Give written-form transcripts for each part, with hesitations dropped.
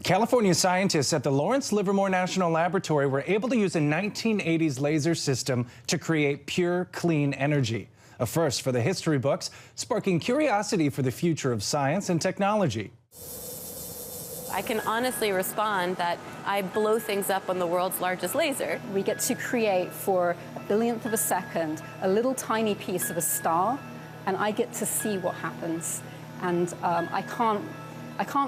California scientists at the Lawrence Livermore National Laboratory were able to use a 1980s laser system to create pure, clean energy. A first for the history books, sparking curiosity for the future of science and technology. I can honestly respond that I blow things up on the world's largest laser. We get to create for a billionth of a second a little tiny piece of a star, and I get to see what happens. And I can't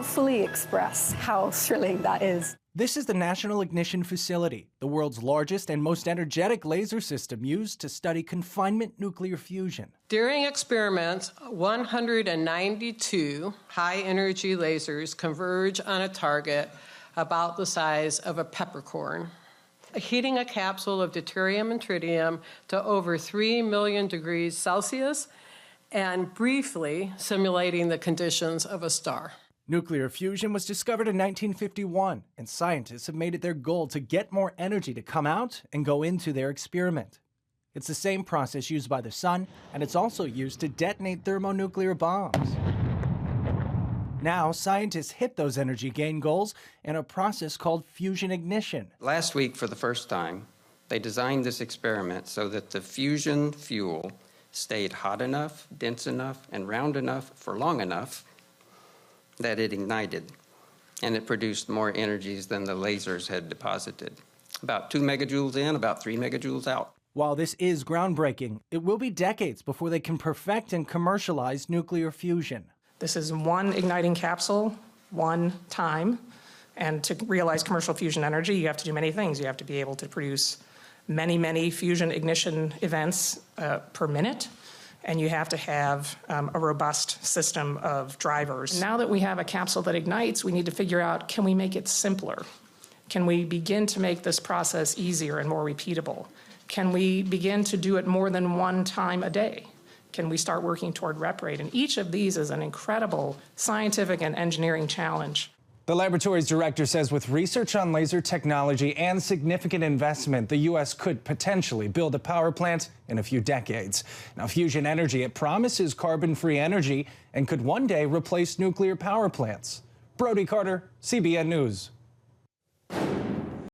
fully express how thrilling that is. This is the National Ignition Facility, the world's largest and most energetic laser system used to study confinement nuclear fusion. During experiments, 192 high-energy lasers converge on a target about the size of a peppercorn, heating a capsule of deuterium and tritium to over 3 million degrees Celsius and briefly simulating the conditions of a star. Nuclear fusion was discovered in 1951, and scientists have made it their goal to get more energy to come out and go into their experiment. It's the same process used by the sun, and it's also used to detonate thermonuclear bombs. Now, scientists hit those energy gain goals in a process called fusion ignition. Last week, for the first time, they designed this experiment so that the fusion fuel stayed hot enough, dense enough, and round enough for long enough that it ignited, and it produced more energies than the lasers had deposited. About 2 megajoules in, about 3 megajoules out. While this is groundbreaking, it will be decades before they can perfect and commercialize nuclear fusion. This is one igniting capsule, one time, and to realize commercial fusion energy, you have to do many things. You have to be able to produce many fusion ignition events per minute, and you have to have a robust system of drivers. Now that we have a capsule that ignites, we need to figure out, can we make it simpler? Can we begin to make this process easier and more repeatable? Can we begin to do it more than one time a day? Can we start working toward rep rate? And each of these is an incredible scientific and engineering challenge. The laboratory's director says with research on laser technology and significant investment, the U.S. could potentially build a power plant in a few decades. Now, fusion energy, it promises carbon-free energy and could one day replace nuclear power plants. Brody, CBN News.